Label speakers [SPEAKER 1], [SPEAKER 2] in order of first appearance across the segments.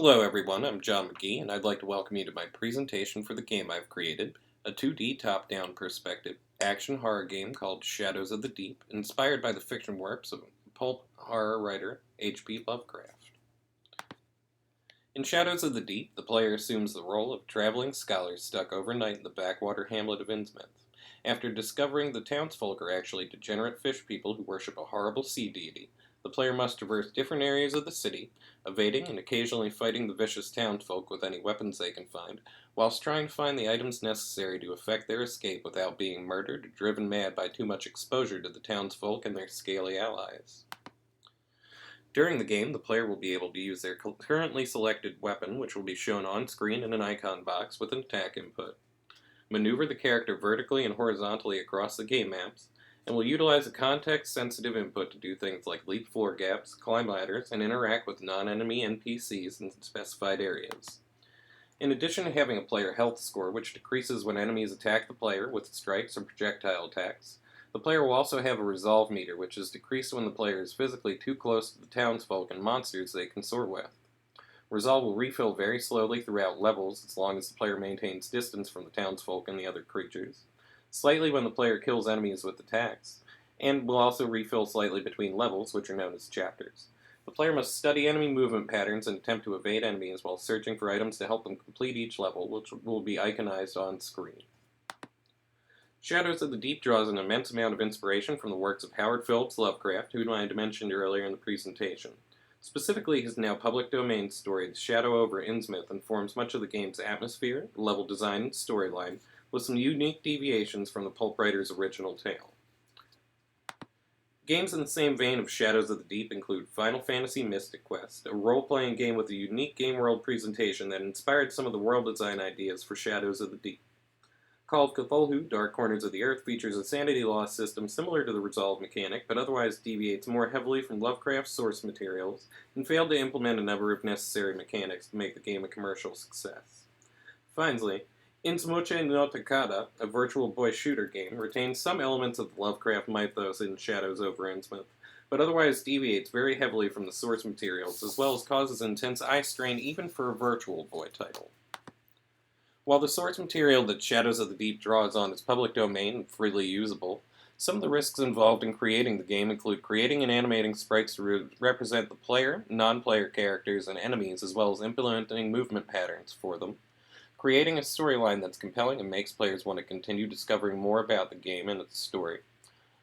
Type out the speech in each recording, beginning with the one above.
[SPEAKER 1] Hello everyone, I'm John McGee, and I'd like to welcome you to my presentation for the game I've created, a 2D top-down perspective action horror game called Shadows of the Deep, inspired by the fiction works of pulp horror writer H.P. Lovecraft. In Shadows of the Deep, the player assumes the role of traveling scholar stuck overnight in the backwater hamlet of Innsmouth, after discovering the townsfolk are actually degenerate fish people who worship a horrible sea deity. The player must traverse different areas of the city, evading and occasionally fighting the vicious townsfolk with any weapons they can find, whilst trying to find the items necessary to effect their escape without being murdered or driven mad by too much exposure to the townsfolk and their scaly allies. During the game, the player will be able to use their currently selected weapon, which will be shown on screen in an icon box with an attack input, maneuver the character vertically and horizontally across the game maps, and will utilize a context-sensitive input to do things like leap floor gaps, climb ladders, and interact with non-enemy NPCs in specified areas. In addition to having a player health score, which decreases when enemies attack the player with strikes or projectile attacks, the player will also have a resolve meter, which is decreased when the player is physically too close to the townsfolk and monsters they consort with. Resolve will refill very slowly throughout levels as long as the player maintains distance from the townsfolk and the other creatures, slightly when the player kills enemies with attacks, and will also refill slightly between levels, which are known as chapters. The player must study enemy movement patterns and attempt to evade enemies while searching for items to help them complete each level, which will be iconized on screen. Shadows of the Deep draws an immense amount of inspiration from the works of Howard Phillips Lovecraft, whom I had mentioned earlier in the presentation. Specifically, his now public domain story, The Shadow over Innsmouth, informs much of the game's atmosphere, level design, and storyline, with some unique deviations from the pulp writer's original tale. Games in the same vein of Shadows of the Deep include Final Fantasy Mystic Quest, a role-playing game with a unique game world presentation that inspired some of the world design ideas for Shadows of the Deep. Call of Cthulhu, Dark Corners of the Earth features a sanity loss system similar to the resolve mechanic, but otherwise deviates more heavily from Lovecraft's source materials, and failed to implement a number of necessary mechanics to make the game a commercial success. Finally, Innsmouth no Takada, a Virtual Boy shooter game, retains some elements of the Lovecraft mythos in Shadows over Innsmouth, but otherwise deviates very heavily from the source materials, as well as causes intense eye strain even for a Virtual Boy title. While the source material that Shadows of the Deep draws on is public domain and freely usable, some of the risks involved in creating the game include creating and animating sprites to represent the player, non-player characters, and enemies, as well as implementing movement patterns for them, creating a storyline that's compelling and makes players want to continue discovering more about the game and its story,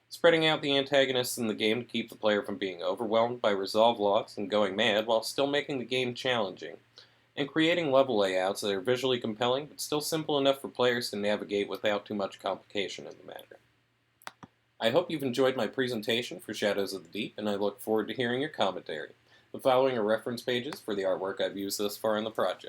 [SPEAKER 1] spreading out the antagonists in the game to keep the player from being overwhelmed by resolve loss and going mad while still making the game challenging, and creating level layouts that are visually compelling but still simple enough for players to navigate without too much complication in the matter. I hope you've enjoyed my presentation for Shadows of the Deep, and I look forward to hearing your commentary. The following are reference pages for the artwork I've used thus far in the project.